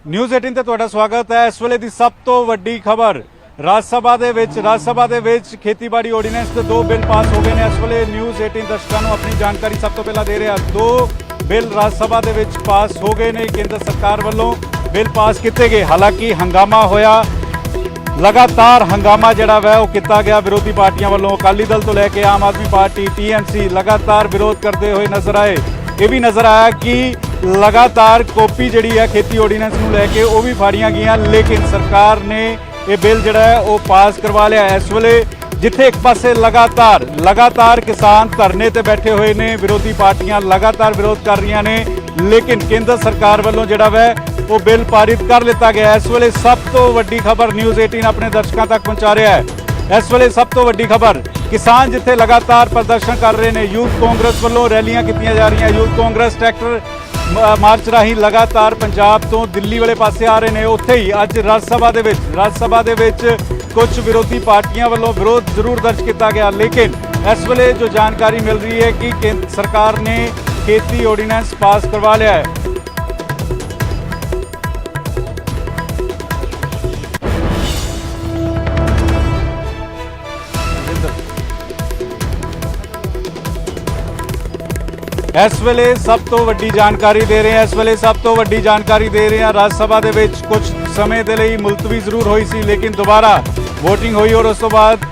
News 18 ਤੇ ਤੁਹਾਡਾ ਸਵਾਗਤ ਹੈ। ਇਸ ਵੇਲੇ ਦੀ ਸਭ ਤੋਂ ਵੱਡੀ ਖਬਰ ਰਾਜ ਸਭਾ ਦੇ ਵਿੱਚ ਖੇਤੀਬਾੜੀ ਆਰਡੀਨੈਂਸ ਦੇ ਦੋ ਬਿੱਲ ਪਾਸ ਹੋ ਗਏ ਨੇ। ਇਸ ਵੇਲੇ न्यूज़ 18 ਦਰਸ਼ਕਾਂ ਨੂੰ ਆਪਣੀ ਜਾਣਕਾਰੀ ਸਭ ਤੋਂ ਪਹਿਲਾਂ ਦੇ ਰਿਹਾ। ਦੋ ਬਿੱਲ ਰਾਜ ਸਭਾ ਦੇ ਵਿੱਚ ਪਾਸ ਹੋ ਗਏ ਨੇ। ਕੇਂਦਰ ਸਰਕਾਰ ਵੱਲੋਂ ਬਿੱਲ ਪਾਸ ਕੀਤੇ ਗਏ। ਹਾਲਾਂਕਿ ਹੰਗਾਮਾ ਹੋਇਆ, लगातार हंगामा जिहड़ा वै वो किया गया विरोधी पार्टियां वालों। अकाली दल तो लैके आम आदमी पार्टी TMC लगातार विरोध करते हुए नजर आए। ये भी नजर आया कि लगातार कॉपी जिहड़ी है खेती ऑर्डीनेंस नूं लैके वो भी फाड़ियां गईयां, लेकिन सरकार ने ये बिल जिहड़ा है वो पास करवा लिया। इस वेले जिथे एक पासे लगातार किसान धरने ते बैठे हुए ने, विरोधी पार्टियां लगातार विरोध कर रही ने, लेकिन केंद्र सरकार वालों जिहड़ा वै वो बिल पारित कर लिता गया। इस वेले सब तो वड्डी खबर न्यूज़ 18 अपने दर्शकों तक पहुंचा रहा है। इस वेले सब तो वड्डी खबर किसान जिथे लगातार प्रदर्शन कर रहे हैं, यूथ कांग्रेस वालों रैलियां कीतियां जा रही हैं। यूथ कांग्रेस ट्रैक्टर मार्च राही लगातार पंजाब तो दिल्ली वाले पासे आ रहे हैं। उत्थे ही अज राज सभा दे विच कुछ विरोधी पार्टियां वालों विरोध जरूर दर्ज किया गया, लेकिन इस वेले जो जानकारी मिल रही है कि सरकार ने खेती ऑर्डीनेंस पास करवा लिया है। इस वेले सब तो वड्डी जानकारी दे रहे हैं। इस वेले सब तो वड्डी जानकारी दे रहे हैं। राज सभा दे विच कुछ समय के लिए मुलतवी जरूर हुई सी, लेकिन दोबारा वोटिंग हुई और उस तो बाद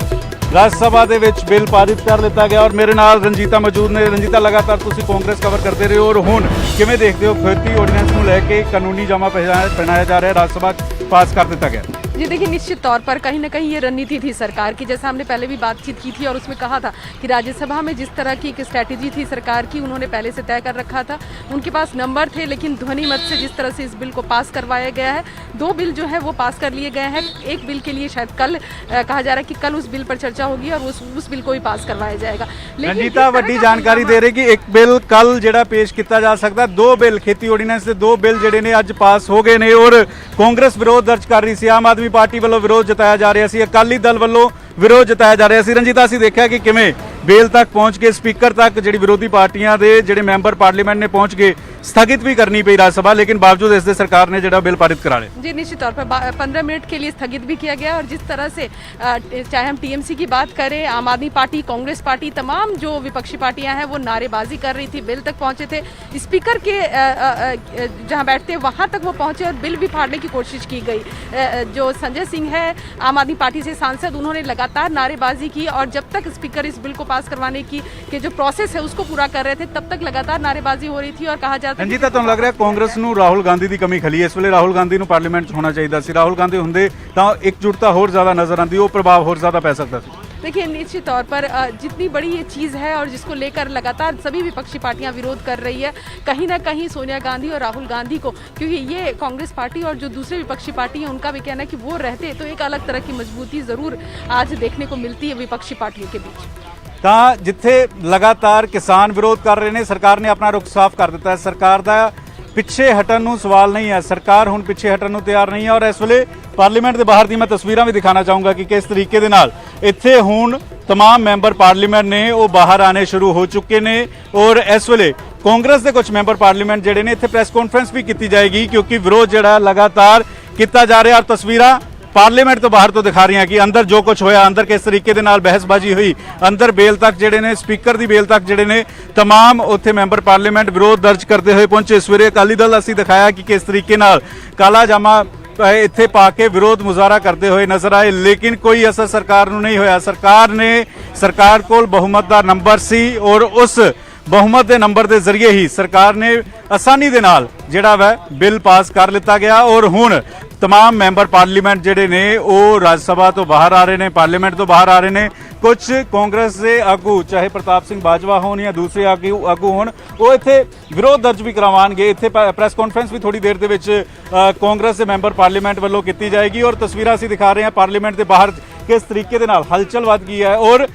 राज सभा दे विच बिल पारित कर लिता गया। और मेरे नाल रंजीता मौजूद ने। रंजीता, लगातार तुसीं कांग्रेस कवर करते रहे हो और हुण किवें देखते हो खेती ऑर्डीनेंस नूं लैके कानूनी जामा पहनाया जा रहा है, राज सभा पास कर दिता गया? जी देखिए, निश्चित तौर पर कहीं ना कहीं ये रणनीति थी सरकार की। जैसा हमने पहले भी बातचीत की थी और उसमें कहा था कि राज्यसभा में जिस तरह की एक स्ट्रैटेजी थी सरकार की, उन्होंने पहले से तय कर रखा था। उनके पास नंबर थे, लेकिन ध्वनि मत से जिस तरह से इस बिल को पास करवाया गया है, दो बिल जो है वो पास कर लिए गए हैं। एक बिल के लिए शायद कल कहा जा रहा है कि कल उस बिल पर चर्चा होगी और उस बिल को भी पास करवाया जाएगा। रंजीता वड्डी जानकारी दे रही कि एक बिल कल जिहड़ा पेश किया जा सकता, दो बिल खेती ऑर्डीनेंस के दो बिल जिहड़े ने अज पास हो गए ने और कांग्रेस विरोध दर्ज कर रही सी, आम आदमी पार्टी वालों विरोध जताया जा रहा सी, अकाली दल वालों विरोध जताया जा रहा सी। रंजीता, असीं देखिया कि किवें बेल तक पहुंच के स्पीकर तक जिहड़ी विरोधी पार्टियां दे जिहड़े मैंबर पार्लीमेंट ने पहुंच के स्थगित भी करनी पई राज सभा, लेकिन बावजूद इसके सरकार ने जिहड़ा बिल पारित करा लिया। जी निश्चित तौर पर 15 मिनट के लिए स्थगित भी किया गया। और जिस तरह से चाहे हम TMC की बात करें, आम आदमी पार्टी, कांग्रेस पार्टी, तमाम जो विपक्षी पार्टियां हैं वो नारेबाजी कर रही थी, बिल तक पहुंचे थे। स्पीकर के जहां बैठते वहां तक वो पहुंचे और बिल भी फाड़ने की कोशिश की गई। जो संजय सिंह है आम आदमी पार्टी से सांसद, उन्होंने लगातार नारेबाजी की और जब तक स्पीकर इस बिल को पास करवाने की के जो प्रोसेस है उसको पूरा कर रहे थे, तब तक लगातार नारेबाजी हो रही थी। और कहा जाता है रंजीता, तुहानूं लग रहा कांग्रेस नूं राहुल गांधी की कमी खली? इस वेले राहुल गांधी नूं पार्लीमेंट होना चाहिए सी। राहुल गांधी हुंदे तां एकजुटता होर ज़्यादा नज़र आती, वो प्रभाव होर ज़्यादा पै सकता सी। देखिए, निश्चित तौर पर जितनी बड़ी ये चीज़ है और जिसको लेकर लगातार सभी विपक्षी पार्टियां विरोध कर रही है, कहीं ना कहीं सोनिया गांधी और राहुल गांधी को, क्योंकि ये कांग्रेस पार्टी और जो दूसरे विपक्षी पार्टी हैं उनका भी कहना है कि वो रहते तो एक अलग तरह की मजबूती ज़रूर आज देखने को मिलती है विपक्षी पार्टियों के बीच। तां जिथे लगातार किसान विरोध कर रहे हैं, सरकार ने अपना रुख साफ कर दिता है। सरकार का पिछे हटन नूं सवाल नहीं है, सरकार हुण पिछे हटन नूं तैयार नहीं है। और इस वेले पार्लीमेंट के बाहर दी मैं तस्वीरां भी दिखाना चाहूँगा कि किस तरीके दे नाल इत्थे हुण तमाम मैंबर पार्लीमेंट ने वो बाहर आने शुरू हो चुके ने। और इस वेले कांग्रेस के कुछ मैंबर पार्लीमेंट जिहड़े ने इत्थे प्रेस कॉन्फ्रेंस भी की जाएगी, क्योंकि विरोध जिहड़ा लगातार किया जा रहा। और तस्वीरां पार्लीमेंट तो बाहर तो दिखा रही हैं कि अंदर जो कुछ होया, अंदर किस तरीके दे नाल बहसबाजी हुई, अंदर बेल तक जिहड़े ने स्पीकर की बेल तक जिहड़े ने तमाम उत्थे मैंबर पार्लीमेंट विरोध दर्ज करते हुए पहुंचे। सवेरे अकाली दल असीं दिखाया कि किस तरीके नाल काला जामा इत्थे पा के विरोध मुजाहरा करते हुए नजर आए, लेकिन कोई असर सरकार नूं नहीं होया। सरकार कोल बहुमत का नंबर सी और उस बहुमत के नंबर के जरिए ही सरकार ने आसानी दे नाल जिहड़ा वै बिल पास कर लिता गया। और हुण तमाम मैंबर पार्लीमेंट जिहड़े ने वो राज सभा तो बाहर आ रहे हैं, पार्लीमेंट तो बाहर आ रहे हैं। कुछ कांग्रेस के आगू, चाहे प्रताप सिंह बाजवा होन या दूसरे आगू होन, वो इत्थे विरोध दर्ज भी करवाएंगे। इत्थे प्रेस कॉन्फ्रेंस भी थोड़ी देर के विच कांग्रेस के मैंबर पार्लीमेंट वालों की जाएगी। और तस्वीरां असीं दिखा रहे हैं पार्लीमेंट के बाहर किस तरीके दे नाल हलचल वध गई है। और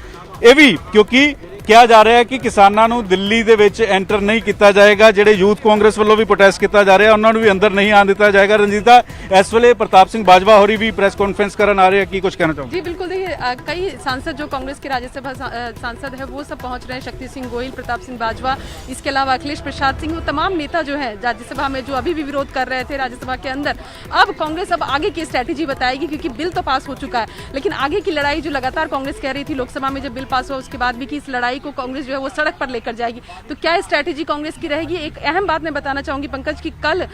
ये भी क्योंकि ਕਿਹਾ ਜਾ ਰਿਹਾ ਹੈ ਕਿ ਕਿਸਾਨਾਂ ਨੂੰ ਦਿੱਲੀ ਦੇ ਵਿੱਚ ਐਂਟਰ ਨਹੀਂ ਕੀਤਾ ਜਾਏਗਾ। ਜਿਹੜੇ ਯੂਥ ਕਾਂਗਰਸ ਵੱਲੋਂ ਵੀ ਪ੍ਰੋਟੈਸਟ ਕੀਤਾ ਜਾ ਰਿਹਾ ਉਹਨਾਂ ਨੂੰ ਵੀ ਅੰਦਰ ਨਹੀਂ ਆਉਣ ਦਿੱਤਾ ਜਾਏਗਾ। रंजीता, इस वेले प्रताप सिंह बाजवा होरी भी प्रेस कॉन्फ्रेंस करन आ रहे हैं, की कुछ कहना चाहूँगी? जी बिल्कुल, देखिए कई सांसद जो कांग्रेस के राज्यसभा सांसद है वो सब पहुंच रहे हैं। शक्ति सिंह गोहिल, प्रताप सिंह बाजवा, इसके अलावा अखिलेश प्रसाद सिंह, वो तमाम नेता जो है राज्यसभा में जो अभी भी विरोध कर रहे थे राज्यसभा के अंदर, अब कांग्रेस अब आगे की स्ट्रैटेजी बताएगी क्योंकि बिल तो पास हो चुका है, लेकिन आगे की लड़ाई जो लगातार कांग्रेस कह रही थी लोकसभा में जब बिल पास हुआ उसके बाद भी कि इस लड़ाई को कांग्रेस जो है वो सड़क पर लेकर जाएगी। तो क्या स्ट्रैटेजी कांग्रेस की रहेगी? एक अहम बात मैं बताना चाहूंगी पंकज की कल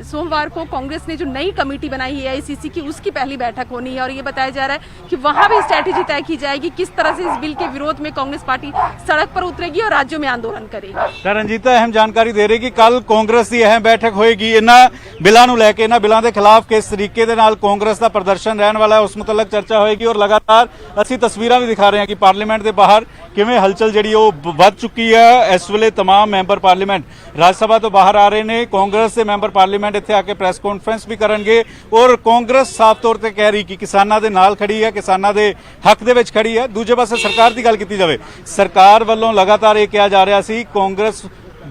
सोमवार को कांग्रेस ने जो नई कमेटी बनाई है AICC की, उसकी पहली बैठक होनी है और ये बताया जा रहा है कि वहां भी स्ट्रैटेजी तय की जाएगी किस तरह से इस बिल के विरोध में कांग्रेस पार्टी सड़क पर उतरेगी और राज्यों में आंदोलन करेगी। रंजीता अहम जानकारी दे रही कि कल कांग्रेस की अहम बैठक होएगी। इन्हां बिलों नूं लैके इन्हां बिलों के खिलाफ किस तरीके दे नाल कांग्रेस का प्रदर्शन रहने वाला है उस मुतलक चर्चा होएगी और लगातार असीं तस्वीरां भी दिखा रहे हैं कि पार्लीमेंट के बाहर किवें हलचल जिहड़ी ओह वध चुकी है। इस वेले तमाम मैंबर पार्लीमेंट राज्यसभा तो बाहर आ रहे हैं। कांग्रेस के मैंबर पार्लीमेंट इत्थे आके प्रेस कॉन्फ्रेंस भी करनगे और कांग्रेस साफ तौर पर कह रही कि किसानां दे नाल खड़ी है, किसानां दे हक दे विच खड़ी है। दूजे पासे सरकार की गल कीती जावे, सरकार वालों लगातार ये कहा जा रहा सी कांग्रेस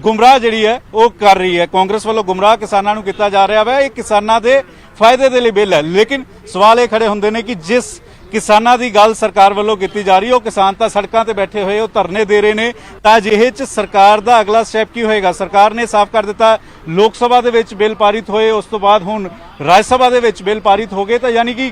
गुमराह जिहड़ी है वो कर रही है, कांग्रेस वालों गुमराह किसानां नूं कीता जा रहा है, ये किसानां दे फायदे दे लई बिल है। लेकिन सवाल ये खड़े हुंदे ने कि जिस किसानां दी गल सरकार वालों कीती जा रही है, किसान तां सड़कां ते बैठे हुए धरने दे रहे ने, तां अजिहे च सरकार दा अगला स्टैप की होएगा? सरकार ने साफ कर दिता लोक सभा दे विच बिल पारित होए, उस तो बाद हुण राज्यसभा दे विच बिल पारित हो गए, तां यानी कि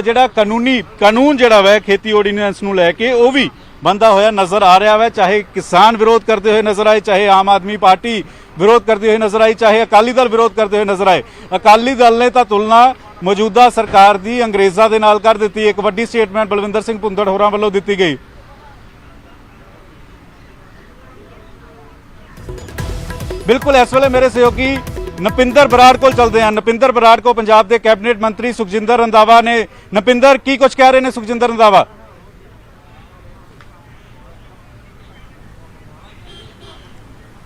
जिहड़ा कानून जिहड़ा वै खेती ऑर्डीनेंस नूं लैके वो भी बनता होया नजर आ रहा है। चाहे किसान विरोध करते हुए नजर आए, चाहे आम आदमी पार्टी विरोध करते हुए नजर आई, चाहे अकाली दल विरोध करते हुए नजर आए। अकाली दल ने तो तुलना मौजूदा सरकार की अंग्रेज़ों के नाल कर दी। एक वड्डी स्टेटमेंट बलविंदर सिंह भुंदड़ होरां वल्लों दित्ती गई। बिल्कुल इस वेले मेरे सहयोगी नपिंदर बराड़ को चलते हैं। नपिंदर बराड़ को पंजाब के कैबिनेट मंत्री सुखजिंदर रंधावा ने, नपिंदर की कुछ कह रहे हैं सुखजिंदर रंधावा?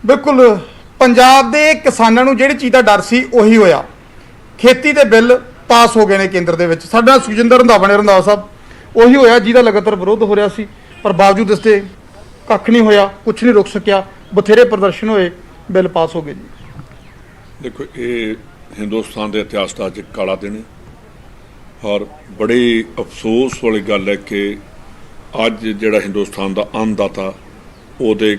बिल्कुल पंजाब के किसानों नूं जिहड़ी चीज़ का डर सी उही होया। खेती के बिल पास हो गए ने केंद्र दे विच। साडा सुखजिंदर रंधावा ने रंधावा साहब उही होया जिहदा लगातार विरोध हो रहा सी, पर बावजूद इसते कख नहीं होया, कुछ नहीं रुक सकिया, बथेरे प्रदर्शन होए, बिल पास हो गए जी। देखो ये हिंदुस्तान के इतिहास का अज काला दिन है और बड़ी अफसोस वाली गल है कि अज जिहड़ा हिंदुस्तान का अन्नदाता उहदे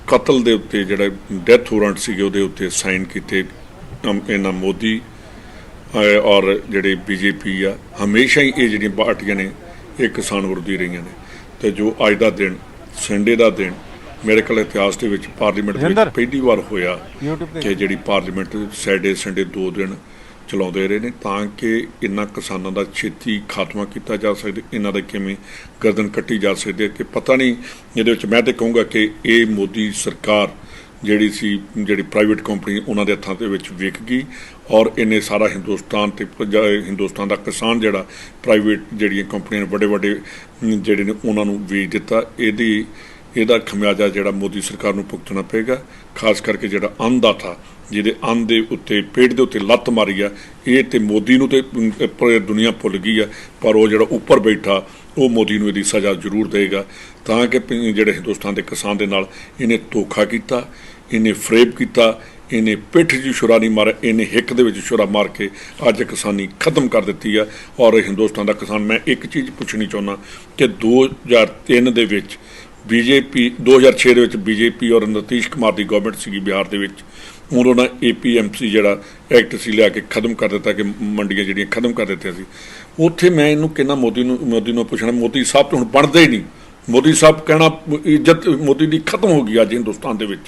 कतल के उत्ते जिहड़ा डैथ वारंट सीगे उहदे उत्ते साइन किए इन्हां मोदी और जिहड़ी बीजेपी आ, हमेशा ही ये जिहड़ियां पार्टियां ने ये किसान विरोधी रही ने। तो जो अज का दिन संडे का दिन मेरे ख्याल इतिहास के विच पार्लीमेंट दे विच पहली बार होया कि जिहड़ी पार्लीमेंट सैटरडे संडे 2 दिन चलाते रहे ने तां कि इन्हां किसानां दा छेती खात्मा किया जा सके, इन्हां दा किवें गर्दन कट्टी जा सकदी है कि पता नहीं। इहदे विच मैं तो कहूँगा कि ये मोदी सरकार जिहड़ी प्राइवेट कंपनी उन्हां दे हत्थां दे विच विक गई और इन्हें सारा हिंदुस्तान ते हिंदुस्तान का किसान जिहड़ा प्राइवेट जिहड़ियां कंपनियां बड़े बड़े जिहड़े ने उन्हां नूं वेच दिता। ਇਹਦਾ खमियाजा जिहड़ा मोदी सरकार नूं भुगतना पेगा, खास करके जिहड़ा अन्नदाता ਜਿਹਦੇ ਅੰਨ ਦੇ ਉੱਤੇ ਪੇਟ ਦੇ ਉੱਤੇ ਲੱਤ ਮਾਰੀ ਆ, ਇਹ ਤੇ ਮੋਦੀ ਨੂੰ ਤੇ ਦੁਨੀਆ ਭੁੱਲ ਗਈ ਆ, ਪਰ ਉਹ ਜਿਹੜਾ ਉੱਪਰ ਬੈਠਾ ਉਹ ਮੋਦੀ ਨੂੰ ਇਹਦੀ ਸਜ਼ਾ ਜ਼ਰੂਰ ਦੇਗਾ ਤਾਂ ਕਿ ਜਿਹੜੇ ਹਿੰਦੁਸਤਾਨ ਦੇ ਕਿਸਾਨ ਦੇ ਨਾਲ ਇਹਨੇ ਧੋਖਾ ਕੀਤਾ, ਇਹਨੇ ਫਰੇਬ ਕੀਤਾ, ਇਹਨੇ ਪਿੱਠ 'ਚ ਛੁਰਾ ਨਹੀਂ ਮਾਰਿਆ, ਇਹਨੇ ਹਿੱਕ ਦੇ ਵਿੱਚ ਛੁਰਾ ਮਾਰ ਕੇ ਅੱਜ ਕਿਸਾਨੀ ਖਤਮ ਕਰ ਦਿੱਤੀ ਆ। ਔਰ ਹਿੰਦੁਸਤਾਨ ਦਾ ਕਿਸਾਨ, ਮੈਂ ਇੱਕ ਚੀਜ਼ ਪੁੱਛਣੀ ਚਾਹੁੰਦਾ ਕਿ 2003 ਦੇ ਵਿੱਚ बीजेपी 2006 ਦੇ ਵਿੱਚ बीजेपी और नीतीश कुमार की गवर्नमेंट सी बिहार के उन्होंने APMC जिहड़ा एक्ट सी लिया के खत्म कर दिता कि मंडियां जिहड़ियां खत्म कर दित्तियां सी। उत्थे मैं इनू कहना मोदी नूं पुछना, मोदी साहब तो हुण बनदे ही नहीं। मोदी साहब कहना इज्जत मोदी की खत्म हो गई अज हिंदुस्तान के।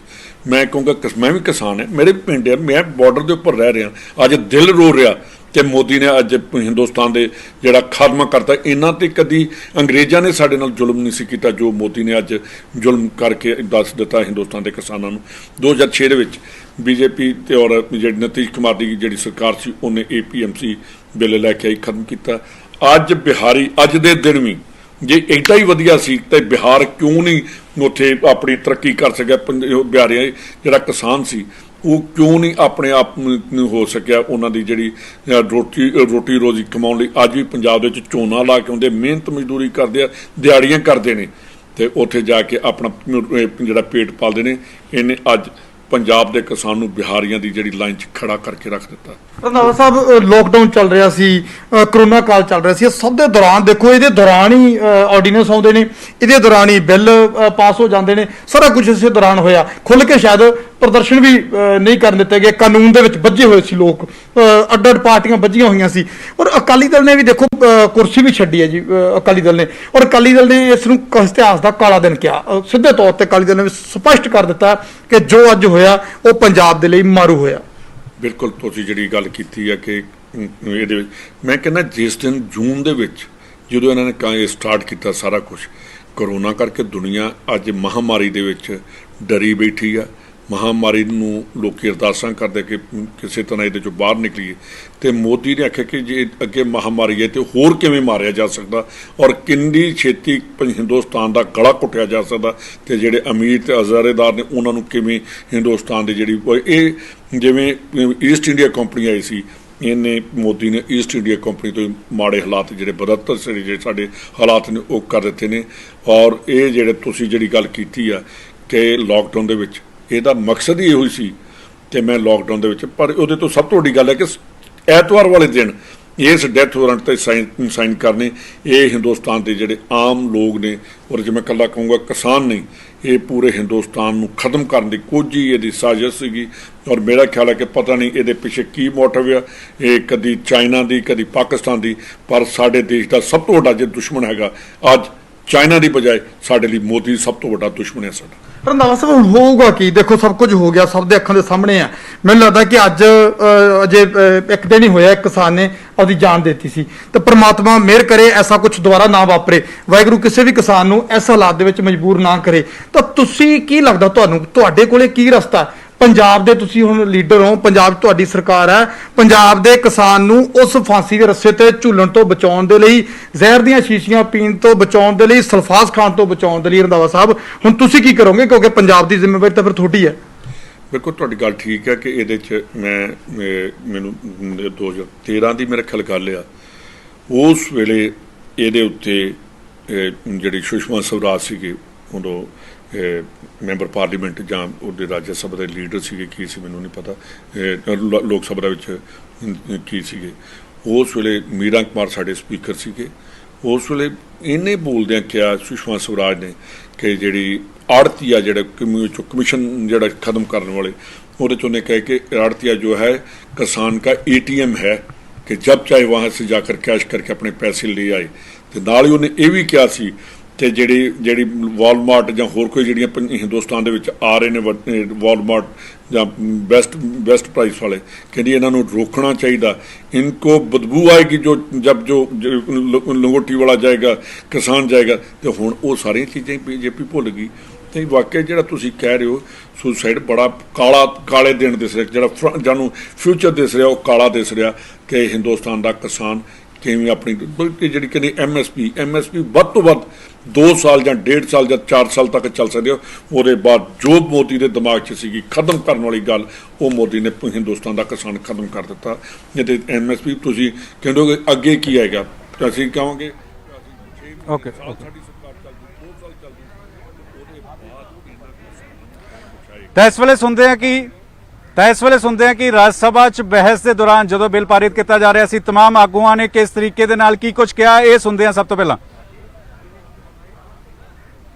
मैं कहूँगा मैं भी किसान है, मेरे पिंड है, मैं बॉर्डर के उपर रह रहा, अज दिल रो रहा कि मोदी ने अज हिंदुस्तान के जिहड़ा खात्मा करता। इन्हां ते कदी अंग्रेज़ों ने साडे नाल जुल्म नहीं सी कीता जो मोदी ने अज जुल्म करके दस दिता हिंदुस्तान के किसानों नूं। 2006 दे विच BJP ते और जिहड़ी नीतीश कुमार की जिहड़ी सरकार सी उन्हें APMC बिल लैके आई खत्म किया। अज बिहारी अज दे दिन भी जे एडा ही वधिया सी ते बिहार क्यों नहीं उत्थे अपनी तरक्की कर सकिया? बिहारी जिहड़ा किसान सी वो क्यों नहीं अपने आप हो सकिया? उन्होंने जी रोटी रोजी कमाने अज भी पंजाब झोना ला के आते, मेहनत मजदूरी करते, दिहाड़ियां करते हैं, ਤੇ ਉੱਥੇ ਜਾ ਕੇ ਆਪਣਾ ਜਿਹੜਾ ਪੇਟ ਪਾਲਦੇ ਨੇ। ਇਹਨੇ ਅੱਜ ਪੰਜਾਬ ਦੇ ਕਿਸਾਨ ਨੂੰ ਬਿਹਾਰੀਆਂ ਦੀ ਜਿਹੜੀ ਲਾਈਨ 'ਚ ਖੜਾ ਕਰਕੇ ਰੱਖ ਦਿੱਤਾ। ਰੰਧਾਵਾ ਸਾਹਿਬ, ਲੋਕਡਾਊਨ ਚੱਲ ਰਿਹਾ ਸੀ, ਕਰੋਨਾ ਕਾਲ ਚੱਲ ਰਿਹਾ ਸੀ, ਸਭ ਦੇ ਦੌਰਾਨ ਦੇਖੋ ਇਹਦੇ ਦੌਰਾਨ ਹੀ ਆਰਡੀਨੈਂਸ ਆਉਂਦੇ ਨੇ, ਇਹਦੇ ਦੌਰਾਨ ਹੀ ਬਿੱਲ ਪਾਸ ਹੋ ਜਾਂਦੇ ਨੇ, ਸਾਰਾ ਕੁਝ ਇਸੇ ਦੌਰਾਨ ਹੋਇਆ। ਖੁੱਲ੍ਹ ਕੇ ਸ਼ਾਇਦ ਪ੍ਰਦਰਸ਼ਨ ਵੀ ਨਹੀਂ ਕਰਨ ਦਿੱਤੇ ਗਏ, ਕਾਨੂੰਨ ਦੇ ਵਿੱਚ ਬੱਝੇ ਹੋਏ ਸੀ ਲੋਕ, ਅੱਡ ਅੱਡ ਪਾਰਟੀਆਂ ਬੱਝੀਆਂ ਹੋਈਆਂ ਸੀ। ਔਰ ਅਕਾਲੀ ਦਲ ਨੇ ਵੀ ਦੇਖੋ ਕੁਰਸੀ ਵੀ ਛੱਡੀ ਹੈ ਜੀ, ਅਕਾਲੀ ਦਲ ਨੇ। ਔਰ ਅਕਾਲੀ ਦਲ ਨੇ ਇਸ ਨੂੰ ਇਤਿਹਾਸ ਦਾ ਕਾਲਾ ਦਿਨ ਕਿਹਾ। ਸਿੱਧੇ ਤੌਰ ਤੇ ਅਕਾਲੀ ਦਲ ਨੇ ਸਪਸ਼ਟ ਕਰ ਦਿੱਤਾ ਕਿ ਜੋ ਅੱਜ ਹੋਇਆ ਉਹ ਪੰਜਾਬ ਦੇ ਲਈ ਮਾਰੂ ਹੋਇਆ। ਬਿਲਕੁਲ, ਤੁਸੀਂ ਜਿਹੜੀ ਗੱਲ ਕੀਤੀ ਹੈ ਕਿ ਇਹਦੇ ਵਿੱਚ ਮੈਂ ਕਹਿੰਦਾ ਜਿਸ ਦਿਨ ਜੂਨ ਦੇ ਵਿੱਚ ਜਦੋਂ ਇਹਨਾਂ ਨੇ ਸਟਾਰਟ ਕੀਤਾ ਸਾਰਾ ਕੁਝ, ਕਰੋਨਾ ਕਰਕੇ ਦੁਨੀਆ ਅੱਜ ਮਹਾਮਾਰੀ ਦੇ ਵਿੱਚ ਡਰੀ ਬੈਠੀ ਆ। ਮਹਾਮਾਰੀ ਨੂੰ ਲੋਕੀ ਅਰਦਾਸਾਂ ਕਰਦੇ ਕਿ ਕਿਸੇ ਤਰ੍ਹਾਂ ਇਹਦੇ 'ਚੋਂ ਬਾਹਰ ਨਿਕਲੀਏ। ਤੇ ਮੋਦੀ ਨੇ ਆਖਿਆ ਕਿ ਜੇ ਅੱਗੇ ਮਹਾਮਾਰੀ ਹੈ ਤੇ ਹੋਰ ਕਿਵੇਂ ਮਾਰਿਆ ਜਾ ਸਕਦਾ ਔਰ ਕਿੰਨੀ ਛੇਤੀ ਹਿੰਦੁਸਤਾਨ ਦਾ ਗਲਾ ਘੁੱਟਿਆ ਜਾ ਸਕਦਾ, ਤੇ ਜਿਹੜੇ ਅਮੀਰ ਤੇ ਅਜ਼ਾਰੇਦਾਰ ਨੇ ਉਹਨਾਂ ਨੂੰ ਕਿਵੇਂ ਹਿੰਦੁਸਤਾਨ ਦੇ ਜਿਹੜੀ ਇਹ ਜਿਵੇਂ ਈਸਟ ਇੰਡੀਆ ਕੰਪਨੀ ਆਈ ਸੀ, ਇਹਨੇ ਮੋਦੀ ਨੇ ਈਸਟ ਇੰਡੀਆ ਕੰਪਨੀ ਤੋਂ ਮਾੜੇ ਹਾਲਾਤ ਜਿਹੜੇ ਬਦਤਰ ਜਿਹੜੇ ਸਾਡੇ ਹਾਲਾਤ ਨੇ ਉਹ ਕਰ ਦਿੱਤੇ ਨੇ। ਔਰ ਇਹ ਜਿਹੜੇ ਤੁਸੀਂ ਜਿਹੜੀ ਗੱਲ ਕੀਤੀ ਆ ਕਿ ਲੋਕਡਾਊਨ ਦੇ ਵਿੱਚ ਇਹਦਾ ਮਕਸਦ ਹੀ ਇਹੋ ਹੀ ਸੀ। ਤੇ ਮੈਂ ਲੋਕਡਾਊਨ ਦੇ ਵਿੱਚ ਪਰ ਉਹਦੇ ਤੋਂ ਸਭ ਤੋਂ ਵੱਡੀ ਗੱਲ ਹੈ ਕਿ ਐਤਵਾਰ ਵਾਲੇ ਦਿਨ ਇਸ ਡੈਥ ਵਾਰੰਟ ਤੇ ਸਾਈਨ ਕਰਨੇ, ਇਹ ਹਿੰਦੁਸਤਾਨ ਦੇ ਜਿਹੜੇ ਆਮ ਲੋਕ ਨੇ ਔਰ ਜਿਵੇਂ ਇਕੱਲਾ ਕਹੂੰਗਾ ਕਿਸਾਨ ਨਹੀਂ, ਇਹ ਪੂਰੇ ਹਿੰਦੁਸਤਾਨ ਨੂੰ ਖਤਮ ਕਰਨ ਦੀ ਕੋਝੀ ਇਹਦੀ ਸਾਜ਼ਿਸ਼ ਸੀਗੀ। ਔਰ ਮੇਰਾ ਖਿਆਲ ਹੈ ਕਿ ਪਤਾ ਨਹੀਂ ਇਹਦੇ ਪਿੱਛੇ ਕੀ ਮੋਟਿਵ ਆ, ਇਹ ਕਦੀ ਚਾਈਨਾ ਦੀ ਕਦੀ ਪਾਕਿਸਤਾਨ ਦੀ, ਪਰ ਸਾਡੇ ਦੇਸ਼ ਦਾ ਸਭ ਤੋਂ ਵੱਡਾ ਜੇ ਦੁਸ਼ਮਣ ਹੈਗਾ ਅੱਜ ਚਾਈਨਾ ਦੀ ਬਜਾਏ ਸਾਡੇ ਲਈ ਮੋਦੀ ਸਭ ਤੋਂ ਵੱਡਾ ਦੁਸ਼ਮਣ ਹੈ ਸਾਡਾ। ਰੰਧਾਵਾ ਸਾਹਿਬ, ਹੋਊਗਾ ਕੀ? ਦੇਖੋ ਸਭ ਕੁਝ ਹੋ ਗਿਆ, ਸਭ ਦੇ ਅੱਖਾਂ ਦੇ ਸਾਹਮਣੇ ਆ। ਮੈਨੂੰ ਲੱਗਦਾ ਕਿ ਅੱਜ ਅਜੇ ਇੱਕ ਦਿਨ ਹੀ ਹੋਇਆ ਕਿਸਾਨ ਨੇ ਆਪਦੀ ਜਾਨ ਦਿੱਤੀ ਸੀ, ਤੇ ਪ੍ਰਮਾਤਮਾ ਮਿਹਰ ਕਰੇ ਐਸਾ ਕੁਝ ਦੁਬਾਰਾ ਨਾ ਵਾਪਰੇ। ਵਾਹਿਗੁਰੂ ਕਿਸੇ ਵੀ ਕਿਸਾਨ ਨੂੰ ਇਸ ਹਾਲਾਤ ਦੇ ਵਿੱਚ ਮਜਬੂਰ ਨਾ ਕਰੇ। ਤਾਂ ਤੁਸੀਂ ਕੀ ਲੱਗਦਾ, ਤੁਹਾਨੂੰ ਤੁਹਾਡੇ ਕੋਲੇ ਕੀ ਰਸਤਾ? ਪੰਜਾਬ ਦੇ ਤੁਸੀਂ ਹੁਣ ਲੀਡਰ ਹੋ, ਪੰਜਾਬ ਤੁਹਾਡੀ ਸਰਕਾਰ ਹੈ, ਪੰਜਾਬ ਦੇ ਕਿਸਾਨ ਨੂੰ ਉਸ ਫਾਂਸੀ ਦੇ ਰੱਸੇ ਤੇ ਝੂਲਣ ਤੋਂ ਬਚਾਉਣ ਦੇ ਲਈ, ਜ਼ਹਿਰ ਦੀਆਂ ਸ਼ੀਸ਼ੀਆਂ ਪੀਣ ਤੋਂ ਬਚਾਉਣ ਦੇ ਲਈ, ਸਲਫਾਸ ਖਾਣ ਤੋਂ ਬਚਾਉਣ ਦੇ ਲਈ, ਰੰਧਾਵਾ ਸਾਹਿਬ ਹੁਣ ਤੁਸੀਂ ਕੀ ਕਰੋਗੇ? ਕਿਉਂਕਿ ਪੰਜਾਬ ਦੀ ਜ਼ਿੰਮੇਵਾਰੀ ਤਾਂ ਫਿਰ ਤੁਹਾਡੀ ਹੈ। ਬਿਲਕੁਲ, ਤੁਹਾਡੀ ਗੱਲ ਠੀਕ ਹੈ ਕਿ ਇਹਦੇ 'ਚ ਮੈਨੂੰ 2013 ਦੀ ਮੇਰੇ ਖਿਆਲ ਗੱਲ ਆ, ਉਸ ਵੇਲੇ ਇਹਦੇ ਉੱਤੇ ਜਿਹੜੀ ਸੁਸ਼ਮਾ ਸਵਰਾਜ ਸੀਗੇ, ਉਦੋਂ ਮੈਂਬਰ ਪਾਰਲੀਮੈਂਟ ਜਾਂ ਉਹਦੇ ਰਾਜ ਸਭਾ ਦੇ ਲੀਡਰ ਸੀਗੇ, ਕੀ ਸੀ ਮੈਨੂੰ ਨਹੀਂ ਪਤਾ, ਲੋਕ ਸਭਾ ਵਿੱਚ ਕੀ ਸੀਗੇ, ਉਸ ਵੇਲੇ ਮੀਰਾ ਕੁਮਾਰ ਸਾਡੇ ਸਪੀਕਰ ਸੀਗੇ। ਉਸ ਵੇਲੇ ਇਹਨੇ ਬੋਲਦਿਆਂ ਕਿਹਾ ਸੁਸ਼ਮਾ ਸਵਰਾਜ ਨੇ ਕਿ ਜਿਹੜੀ ਆੜਤੀਆ ਜਿਹੜਾ ਕਮਿਸ਼ਨ ਜਿਹੜਾ ਖਤਮ ਕਰਨ ਵਾਲੇ, ਉਹਦੇ 'ਚ ਉਹਨੇ ਕਹੇ ਕਿ आड़तिया जो है किसान का ATM है कि जब चाहे वहाँ से जाकर कैश करके अपने पैसे ले आए। तो नाल ही उन्हें ये भी कहा सी कि ਜਿਹੜੀ ਵਾਲਮਾਰਟ ਜਾਂ ਹੋਰ ਕੋਈ ਜਿਹੜੀਆਂ ਹਿੰਦੁਸਤਾਨ ਦੇ ਵਿੱਚ ਆ ਰਹੇ ਨੇ ਵਾਲਮਾਰਟ ਜਾਂ ਬੈਸਟ ਪ੍ਰਾਈਸ ਵਾਲੇ, ਕਹਿੰਦੀ ਇਹਨਾਂ ਨੂੰ ਰੋਕਣਾ ਚਾਹੀਦਾ। ਇਨਕੋ ਬਦਬੂ ਆਏਗੀ ਜੋ ਜਬ ਜੋ ਲੰਗੋਟੀ ਵਾਲਾ ਜਾਏਗਾ, ਕਿਸਾਨ ਜਾਏਗਾ। ਤੇ ਹੁਣ ਉਹ ਸਾਰੀਆਂ ਚੀਜ਼ਾਂ BJP ਭੁੱਲ ਗਈ। ਤੇ ਵਾਕਿਆ ਜਿਹੜਾ ਤੁਸੀਂ ਕਹਿ ਰਹੇ ਹੋ ਸੁਸਾਈਡ ਬੜਾ ਕਾਲੇ ਦਿਨ ਦਿਸ ਰਿਹਾ, ਜਿਹੜਾ ਜਾਨੂੰ ਫਿਊਚਰ ਦਿਸ ਰਿਹਾ ਉਹ ਕਾਲਾ ਦਿਸ ਰਿਹਾ ਕਿ ਹਿੰਦੁਸਤਾਨ ਦਾ ਕਿਸਾਨ ਕਿਵੇਂ ਆਪਣੀ ਜਿਹੜੀ ਕਹਿੰਦੇ MSP ਵੱਧ ਤੋਂ ਵੱਧ 2 ਸਾਲ ਜਾਂ 1.5 ਸਾਲ ਜਾਂ 4 ਸਾਲ ਤੱਕ ਚੱਲ ਸਕਦੇ ਹੋ। ਉਹਦੇ ਬਾਅਦ ਜੋ ਮੋਦੀ ਦੇ ਦਿਮਾਗ 'ਚ ਸੀਗੀ ਖਤਮ ਕਰਨ ਵਾਲੀ ਗੱਲ, ਉਹ ਮੋਦੀ ਨੇ ਹਿੰਦੁਸਤਾਨ ਦਾ ਕਿਸਾਨ ਖਤਮ ਕਰ ਦਿੱਤਾ। ਜੇ MSP ਤੁਸੀਂ ਕਹਿੰਦੇ ਅੱਗੇ ਕੀ ਆਏਗਾ, ਅਸੀਂ ਕਹਾਂਗੇ ਓਕੇ ਤਾਂ ਇਸ ਵੇਲੇ ਸੁਣਦੇ ਹਾਂ ਕਿ ਰਾਜ ਸਭਾ 'ਚ ਬਹਿਸ ਦੇ ਦੌਰਾਨ ਜਦੋਂ ਬਿੱਲ ਪਾਰਿਤ ਕੀਤਾ ਜਾ ਰਿਹਾ ਸੀ, तमाम ਆਗੂਆਂ ਨੇ ਕਿਸ ਤਰੀਕੇ ਦੇ ਨਾਲ ਕੀ ਕੁਝ ਕਿਹਾ, ਇਹ ਸੁਣਦੇ ਹਾਂ। ਸਭ ਤੋਂ ਪਹਿਲਾਂ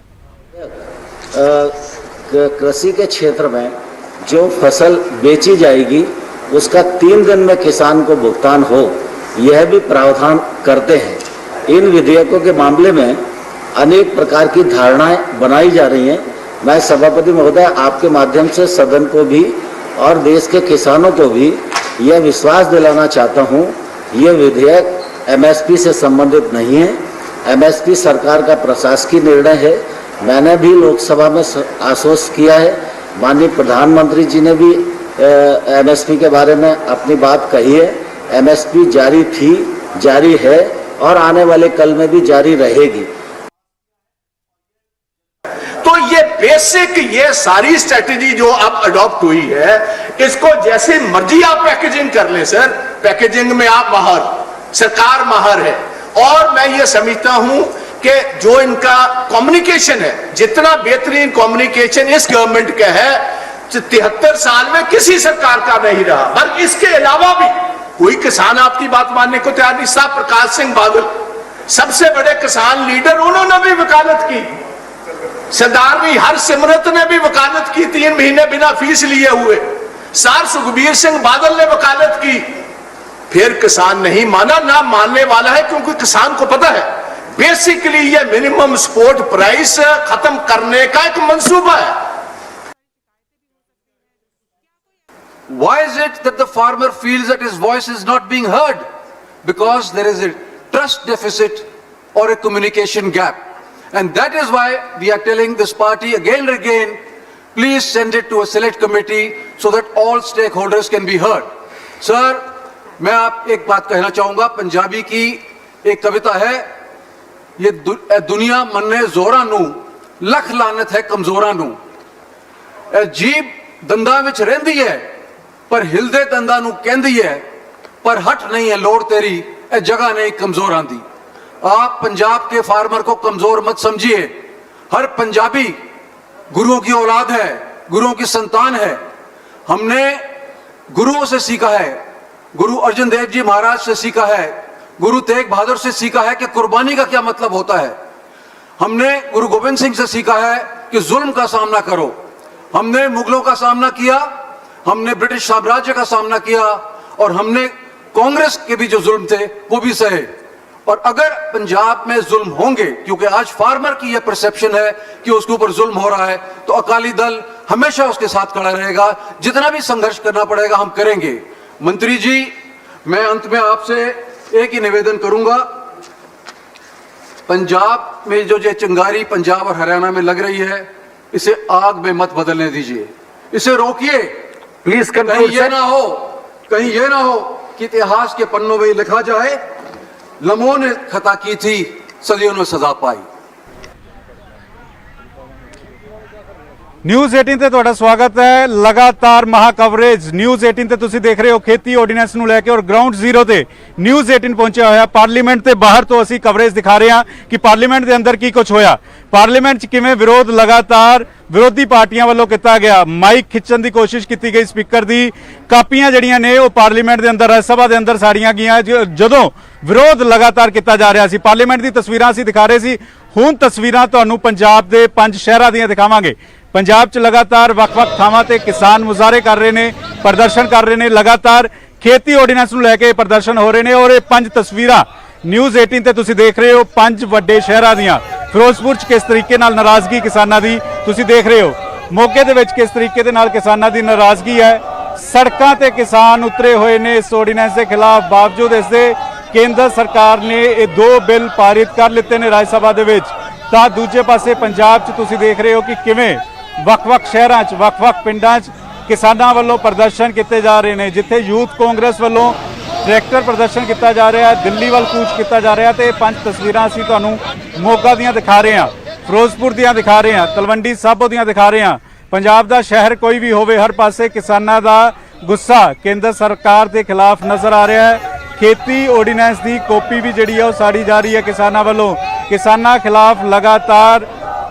कृषि के क्षेत्र में जो फसल बेची जाएगी उसका 3 दिन में किसान को भुगतान हो, यह भी प्रावधान करते हैं। इन विधेयकों के मामले में अनेक प्रकार की धारणाएं बनाई जा रही हैं। मैं सभापति महोदय आपके माध्यम से सदन को भी और देश के किसानों को भी यह विश्वास दिलाना चाहता हूँ, यह विधेयक MSP से संबंधित नहीं है। MSP सरकार का प्रशासकीय निर्णय है। मैंने भी लोकसभा में आश्वस्त किया है, माननीय प्रधानमंत्री जी ने भी MSP के बारे में अपनी बात कही है। MSP जारी थी, जारी है और आने वाले कल में भी जारी रहेगी। तो ये बेसिक ये सारी स्ट्रेटेजी जो अब अडॉप्ट हुई है, इसको जैसे मर्जी आप पैकेजिंग कर लें सर, पैकेजिंग में आप माहर, सरकार माहर है। और मैं ये समझता हूं कि जो इनका कम्युनिकेशन है, जितना बेहतरीन कम्युनिकेशन इस गवर्नमेंट का है 73 साल में किसी सरकार का नहीं रहा। और इसके अलावा भी कोई किसान आपकी बात मानने को तैयार नहीं। साहब प्रकाश सिंह बादल सबसे बड़े किसान लीडर, उन्होंने भी वकालत की। सरदारवी हरसिमरत ने भी वकालत की 3 महीने बिना फीस लिए हुए। सर सुखबीर सिंह बादल ने वकालत की। फिर किसान नहीं माना, ना मानने वाला है, क्योंकि किसान को पता है बेसिकली ये मिनिमम सपोर्ट प्राइस खत्म करने का एक मंसूबा है। Why is it that the farmer feels that his voice is not being heard? Because there is a trust deficit or a communication gap. And that is why we are telling this party again and again, please send it to a select committee so that all stakeholders can be heard. Sir, मैं आप एक बात कहना चाहूंगा। पंजाबी की एक कविता है, ये दुनिया मन्ने जोरा नू लख लानत है कमजोरा नू। जीब दंदा विच रहिंदी है पर हिलदे दंदा नू कहंदी है, पर हट नहीं है लोड़ तेरी ए जगह नहीं कमजोरां दी। आप पंजाब के फार्मर को कमजोर मत समझिए। हर पंजाबी गुरुओं की औलाद है, गुरुओं की संतान है। हमने गुरुओं से सीखा है, गुरु अर्जुन देव जी महाराज से सीखा है, गुरु तेग बहादुर से सीखा है कि कुर्बानी का क्या मतलब होता है। हमने गुरु गोविंद सिंह से सीखा है कि जुल्म का सामना करो। हमने मुगलों का सामना किया, हमने ब्रिटिश साम्राज्य का सामना किया, और हमने कांग्रेस के भी जो जुल्म थे वो भी सहे। और अगर पंजाब में जुल्म होंगे, क्योंकि आज फार्मर की यह परसेप्शन है कि उसके ऊपर जुल्म हो रहा है, तो अकाली दल हमेशा उसके साथ खड़ा रहेगा। जितना भी संघर्ष करना पड़ेगा हम करेंगे। मंत्री जी, मैं अंत में आपसे एक ही निवेदन करूंगा, पंजाब में जो ये चिंगारी पंजाब और हरियाणा में लग रही है, इसे आग में मत बदलने दीजिए, इसे रोकिए। प्लीज कहीं ये ना हो कि इतिहास के पन्नों में लिखा जाए लमो ने खता की थी, सदियों ने सजा पाई। ਨਿਊਜ਼ 18 ਤੇ ਤੁਹਾਡਾ ਸਵਾਗਤ ਹੈ। ਲਗਾਤਾਰ ਮਹਾ ਕਵਰੇਜ ਨਿਊਜ਼ 18 ਤੇ ਤੁਸੀਂ ਦੇਖ ਰਹੇ ਹੋ ਖੇਤੀ ਆਰਡੀਨੈਂਸ ਨੂੰ ਲੈ ਕੇ, ਔਰ ਗਰਾਊਂਡ ਜ਼ੀਰੋ ਤੇ ਨਿਊਜ਼ 18 ਪਹੁੰਚਿਆ ਹੋਇਆ। ਪਾਰਲੀਮੈਂਟ ਤੇ ਬਾਹਰ ਤੋਂ ਅਸੀਂ ਕਵਰੇਜ ਦਿਖਾ ਰਹੇ ਹਾਂ ਕਿ ਪਾਰਲੀਮੈਂਟ ਦੇ ਅੰਦਰ ਕੀ ਕੁਝ ਹੋਇਆ, ਪਾਰਲੀਮੈਂਟ 'ਚ ਕਿਵੇਂ ਵਿਰੋਧ ਲਗਾਤਾਰ ਵਿਰੋਧੀ ਪਾਰਟੀਆਂ ਵੱਲੋਂ ਕੀਤਾ ਗਿਆ। ਮਾਈਕ ਖਿੱਚਣ ਦੀ ਕੋਸ਼ਿਸ਼ ਕੀਤੀ ਗਈ, ਸਪੀਕਰ ਦੀ ਕਾਪੀਆਂ ਜਿਹੜੀਆਂ ਨੇ ਉਹ ਪਾਰਲੀਮੈਂਟ ਦੇ ਅੰਦਰ ਰਾਜ ਸਭਾ ਦੇ ਅੰਦਰ ਸਾੜੀਆਂ ਗਈਆਂ ਜਦੋਂ ਵਿਰੋਧ ਲਗਾਤਾਰ ਕੀਤਾ ਜਾ ਰਿਹਾ ਸੀ। ਪਾਰਲੀਮੈਂਟ ਦੀ ਤਸਵੀਰਾਂ ਅਸੀਂ ਦਿਖਾ ਰਹੇ ਸੀ। ਹੁਣ ਤਸਵੀਰਾਂ ਤੁਹਾਨੂੰ ਪੰਜਾਬ ਦੇ 5 ਸ਼ਹਿਰਾਂ ਦੀਆਂ ਦਿਖਾਵਾਂਗੇ। ਪੰਜਾਬ 'ਚ ਲਗਾਤਾਰ ਵੱਖ-ਵੱਖ ਥਾਵਾਂ ਤੇ ਕਿਸਾਨ ਮੁਜ਼ਾਹਰੇ ਕਰ ਰਹੇ ਨੇ, ਪ੍ਰਦਰਸ਼ਨ ਕਰ ਰਹੇ ਨੇ। ਲਗਾਤਾਰ ਖੇਤੀ ਆਰਡੀਨੈਂਸ ਨੂੰ ਲੈ ਕੇ ਪ੍ਰਦਰਸ਼ਨ ਹੋ ਰਹੇ ਨੇ, ਔਰ ਇਹ 5 ਤਸਵੀਰਾਂ ਨਿਊਜ਼ 18 ਤੇ ਤੁਸੀਂ ਦੇਖ ਰਹੇ ਹੋ 5 ਵੱਡੇ ਸ਼ਹਿਰਾਂ ਦੀਆਂ। ਫਿਰੋਜ਼ਪੁਰ 'ਚ ਕਿਸ ਤਰੀਕੇ ਨਾਲ ਨਾਰਾਜ਼ਗੀ ਕਿਸਾਨਾਂ ਦੀ ਤੁਸੀਂ ਦੇਖ ਰਹੇ ਹੋ। ਮੋਗੇ ਦੇ ਵਿੱਚ ਕਿਸ ਤਰੀਕੇ ਦੇ ਨਾਲ ਕਿਸਾਨਾਂ ਦੀ ਨਾਰਾਜ਼ਗੀ ਹੈ। ਸੜਕਾਂ ਤੇ ਕਿਸਾਨ ਉਤਰੇ ਹੋਏ ਨੇ ਇਸ ਆਰਡੀਨੈਂਸ ਦੇ ਖਿਲਾਫ। ਬਾਵਜੂਦ ਇਸ ਦੇ ਕੇਂਦਰ ਸਰਕਾਰ ਨੇ ਇਹ 2 ਬਿੱਲ ਪਾਰਿਤ ਕਰ ਲਿੱਤੇ ਨੇ ਰਾਜ ਸਭਾ ਦੇ ਵਿੱਚ। ਤਾਂ ਦੂਜੇ ਪਾਸੇ ਪੰਜਾਬ 'ਚ ਤੁਸੀਂ ਦੇਖ ਰਹੇ ਹੋ ਕਿ ਕਿਵੇਂ ਵੱਖ-ਵੱਖ ਸ਼ਹਿਰਾਂ 'ਚ ਵੱਖ-ਵੱਖ ਪਿੰਡਾਂ 'ਚ ਕਿਸਾਨਾਂ ਵੱਲੋਂ ਪ੍ਰਦਰਸ਼ਨ ਕੀਤੇ ਜਾ ਰਹੇ ਨੇ। ਜਿੱਥੇ ਯੂਥ ਕਾਂਗਰਸ ਵੱਲੋਂ ਟਰੈਕਟਰ ਪ੍ਰਦਰਸ਼ਨ ਕੀਤਾ ਜਾ ਰਿਹਾ ਹੈ, ਦਿੱਲੀ ਵੱਲ ਕੂਚ ਕੀਤਾ ਜਾ ਰਿਹਾ। ਤੇ 5 ਤਸਵੀਰਾਂ ਅਸੀਂ ਤੁਹਾਨੂੰ ਮੋਗਾ ਦੀਆਂ ਦਿਖਾ ਰਹੇ ਹਾਂ, ਫਿਰੋਜ਼ਪੁਰ ਦੀਆਂ ਦਿਖਾ ਰਹੇ ਹਾਂ, ਤਲਵੰਡੀ ਸਾਬੋ ਦੀਆਂ ਦਿਖਾ ਰਹੇ ਹਾਂ। ਪੰਜਾਬ ਦਾ ਸ਼ਹਿਰ ਕੋਈ ਵੀ ਹੋਵੇ, ਹਰ ਪਾਸੇ ਕਿਸਾਨਾਂ ਦਾ ਗੁੱਸਾ ਕੇਂਦਰ ਸਰਕਾਰ ਦੇ ਖਿਲਾਫ ਨਜ਼ਰ ਆ ਰਿਹਾ ਹੈ। ਖੇਤੀ ਆਰਡੀਨੈਂਸ ਦੀ ਕਾਪੀ ਵੀ ਜਿਹੜੀ ਹੈ ਉਹ ਸਾੜੀ ਜਾ ਰਹੀ ਹੈ ਕਿਸਾਨਾਂ ਵੱਲੋਂ। ਕਿਸਾਨਾਂ ਖਿਲਾਫ ਲਗਾਤਾਰ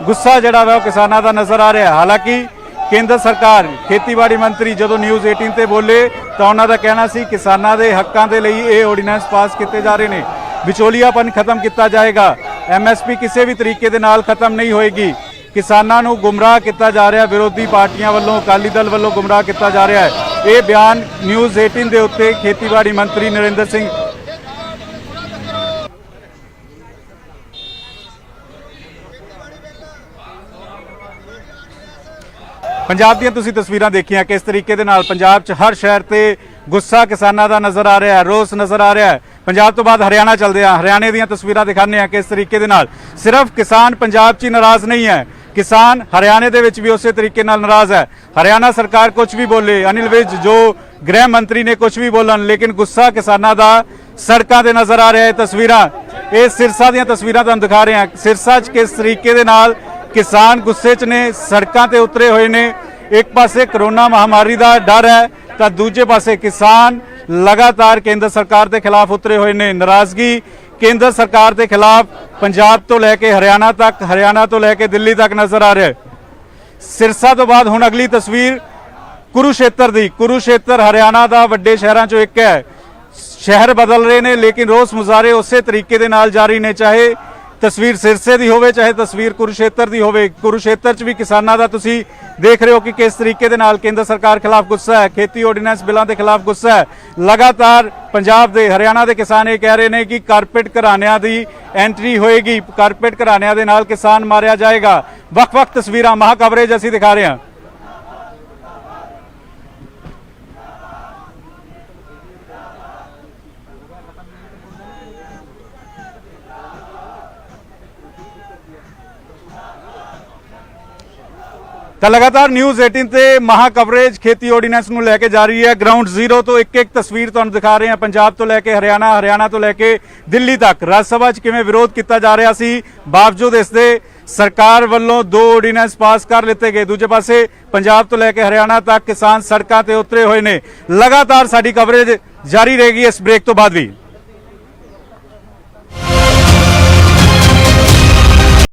ਗੁੱਸਾ ਜਿਹੜਾ ਵਾ ਉਹ ਕਿਸਾਨਾਂ ਦਾ ਨਜ਼ਰ ਆ ਰਿਹਾ। ਹਾਲਾਂਕਿ ਕੇਂਦਰ ਸਰਕਾਰ ਖੇਤੀਬਾੜੀ ਮੰਤਰੀ ਜਦੋਂ ਨਿਊਜ਼ 18 ਤੇ ਬੋਲੇ ਤਾਂ ਉਹਨਾਂ ਦਾ ਕਹਿਣਾ ਸੀ ਕਿਸਾਨਾਂ ਦੇ ਹੱਕਾਂ ਦੇ ਲਈ ਇਹ ਆਰਡੀਨੈਂਸ ਪਾਸ ਕੀਤੇ ਜਾ ਰਹੇ ਨੇ। ਵਿਚੋਲੀਆਪਨ ਖਤਮ ਕੀਤਾ ਜਾਏਗਾ, MSP ਕਿਸੇ ਵੀ ਤਰੀਕੇ ਦੇ ਨਾਲ ਖਤਮ ਨਹੀਂ ਹੋਏਗੀ। ਕਿਸਾਨਾਂ ਨੂੰ ਗੁੰਮਰਾਹ ਕੀਤਾ ਜਾ ਰਿਹਾ, ਵਿਰੋਧੀ ਪਾਰਟੀਆਂ ਵੱਲੋਂ, ਅਕਾਲੀ ਦਲ ਵੱਲੋਂ ਗੁੰਮਰਾਹ ਕੀਤਾ ਜਾ ਰਿਹਾ ਹੈ। ਇਹ ਬਿਆਨ ਨਿਊਜ਼ 18 ਦੇ ਉੱਤੇ ਖੇਤੀਬਾੜੀ ਮੰਤਰੀ ਨਰਿੰਦਰ ਸਿੰਘ ਪੰਜਾਬ ਦੀਆਂ ਤੁਸੀਂ ਤਸਵੀਰਾਂ ਦੇਖੀਆਂ ਕਿਸ ਤਰੀਕੇ ਦੇ ਨਾਲ ਪੰਜਾਬ 'ਚ ਹਰ ਸ਼ਹਿਰ ਤੇ ਗੁੱਸਾ ਕਿਸਾਨਾਂ ਦਾ ਨਜ਼ਰ ਆ ਰਿਹਾ ਹੈ, ਰੋਸ ਨਜ਼ਰ ਆ ਰਿਹਾ ਹੈ। ਪੰਜਾਬ ਤੋਂ ਬਾਅਦ ਹਰਿਆਣਾ ਚੱਲਦੇ ਆ, ਹਰਿਆਣੇ ਦੀਆਂ ਤਸਵੀਰਾਂ ਦਿਖਾਉਂਦੇ ਆ ਕਿਸ ਤਰੀਕੇ ਦੇ ਨਾਲ ਸਿਰਫ ਕਿਸਾਨ ਪੰਜਾਬ 'ਚ ਹੀ ਨਾਰਾਜ਼ ਨਹੀਂ ਹੈ, ਕਿਸਾਨ ਹਰਿਆਣੇ ਦੇ ਵਿੱਚ ਵੀ ਉਸੇ ਤਰੀਕੇ ਨਾਲ ਨਾਰਾਜ਼ ਹੈ। ਹਰਿਆਣਾ ਸਰਕਾਰ ਕੁਝ ਵੀ ਬੋਲੇ, ਅਨਿਲ ਵਿਜ ਜੋ ਗ੍ਰਹਿ ਮੰਤਰੀ ਨੇ ਕੁਝ ਵੀ ਬੋਲਣ, ਲੇਕਿਨ ਗੁੱਸਾ ਕਿਸਾਨਾਂ ਦਾ ਸੜਕਾਂ ਤੇ ਨਜ਼ਰ ਆ ਰਿਹਾ ਹੈ। ਤਸਵੀਰਾਂ ਇਹ ਸਿਰਸਾ ਦੀਆਂ ਤਸਵੀਰਾਂ ਤੁਹਾਨੂੰ ਦਿਖਾ ਰਹੇ ਹਾਂ। ਸਿਰਸਾ 'ਚ ਕਿਸ ਤਰੀਕੇ ਦੇ ਨਾਲ ਕਿਸਾਨ ਗੁੱਸੇ 'ਚ ਨੇ, ਸੜਕਾਂ ਤੇ ਉਤਰੇ ਹੋਏ ਨੇ। ਇੱਕ ਪਾਸੇ ਕਰੋਨਾ ਮਹਾਮਾਰੀ ਦਾ ਡਰ ਹੈ ਤਾਂ ਦੂਜੇ ਪਾਸੇ ਕਿਸਾਨ ਲਗਾਤਾਰ ਕੇਂਦਰ ਸਰਕਾਰ ਦੇ ਖਿਲਾਫ ਉਤਰੇ ਹੋਏ ਨੇ। ਨਾਰਾਜ਼ਗੀ ਕੇਂਦਰ ਸਰਕਾਰ ਦੇ ਖਿਲਾਫ ਪੰਜਾਬ ਤੋਂ ਲੈ ਕੇ ਹਰਿਆਣਾ ਤੱਕ, ਹਰਿਆਣਾ ਤੋਂ ਲੈ ਕੇ ਦਿੱਲੀ ਤੱਕ ਨਜ਼ਰ ਆ ਰਿਹਾ ਹੈ। ਸਿਰਸਾ ਤੋਂ ਬਾਅਦ ਹੁਣ ਅਗਲੀ ਤਸਵੀਰ ਕੁਰੂਸ਼ੇਤਰ ਦੀ। ਕੁਰੂਸ਼ੇਤਰ ਹਰਿਆਣਾ ਦਾ ਵੱਡੇ ਸ਼ਹਿਰਾਂ ਚੋਂ ਇੱਕ ਹੈ। ਸ਼ਹਿਰ ਬਦਲ ਰਹੇ ਨੇ ਲੇਕਿਨ ਰੋਸ ਮੁਜ਼ਾਹਰੇ ਉਸੇ ਤਰੀਕੇ ਦੇ ਨਾਲ ਜਾਰੀ ਨੇ, ਚਾਹੇ ਤਸਵੀਰ ਸਿਰਸੇ ਦੀ ਹੋਵੇ ਚਾਹੇ ਤਸਵੀਰ ਕੁਰੂਸ਼ੇਤਰ ਦੀ ਹੋਵੇ। ਕੁਰੂਸ਼ੇਤਰ 'ਚ ਵੀ ਕਿਸਾਨਾਂ ਦਾ ਤੁਸੀਂ ਦੇਖ ਰਹੇ ਹੋ ਕਿ ਕਿਸ ਤਰੀਕੇ ਦੇ ਨਾਲ ਕੇਂਦਰ ਸਰਕਾਰ ਖਿਲਾਫ ਗੁੱਸਾ ਹੈ, ਖੇਤੀ ਆਰਡੀਨੈਂਸ ਬਿੱਲਾਂ ਦੇ ਖਿਲਾਫ ਗੁੱਸਾ ਹੈ। ਲਗਾਤਾਰ ਪੰਜਾਬ ਦੇ, ਹਰਿਆਣਾ ਦੇ ਕਿਸਾਨ ਇਹ ਕਹਿ ਰਹੇ ਨੇ ਕਿ ਕਾਰਪੋਰੇਟ ਘਰਾਣਿਆਂ ਦੀ ਐਂਟਰੀ ਹੋਏਗੀ, ਕਾਰਪੋਰੇਟ ਘਰਾਣਿਆਂ ਦੇ ਨਾਲ ਕਿਸਾਨ ਮਾਰਿਆ ਜਾਏਗਾ। ਵੱਖ-ਵੱਖ ਤਸਵੀਰਾਂ ਮਹਾ ਕਵਰੇਜ ਅਸੀਂ ਦਿਖਾ ਰਹੇ ਹਾਂ। ਤਾਂ ਲਗਾਤਾਰ ਨਿਊਜ਼ 18 ਤੇ ਮਹਾ ਕਵਰੇਜ ਖੇਤੀ ਆਰਡੀਨੈਂਸ ਨੂੰ ਲੈ ਕੇ ਜਾਰੀ ਹੈ। ਗਰਾਊਂਡ ਜ਼ੀਰੋ ਤੋਂ ਇੱਕ ਇੱਕ ਤਸਵੀਰ ਤੁਹਾਨੂੰ ਦਿਖਾ ਰਹੇ ਹਾਂ। ਪੰਜਾਬ ਤੋਂ ਲੈ ਕੇ ਹਰਿਆਣਾ, ਹਰਿਆਣਾ ਤੋਂ ਲੈ ਕੇ ਦਿੱਲੀ ਤੱਕ ਰਾਜ ਸਭਾ 'ਚ ਕਿਵੇਂ ਵਿਰੋਧ ਕੀਤਾ ਜਾ ਰਿਹਾ ਸੀ, ਬਾਵਜੂਦ ਇਸ ਦੇ ਸਰਕਾਰ ਵੱਲੋਂ 2 ਆਰਡੀਨੈਂਸ ਪਾਸ ਕਰ ਲਿੱਤੇ ਗਏ। ਦੂਜੇ ਪਾਸੇ ਪੰਜਾਬ ਤੋਂ ਲੈ ਕੇ ਹਰਿਆਣਾ ਤੱਕ ਕਿਸਾਨ ਸੜਕਾਂ ਤੇ ਉਤਰੇ ਹੋਏ ਨੇ। ਲਗਾਤਾਰ ਸਾਡੀ ਕਵਰੇਜ ਜਾਰੀ ਰਹੇਗੀ ਇਸ ਬ੍ਰੇਕ ਤੋਂ ਬਾਅਦ ਵੀ।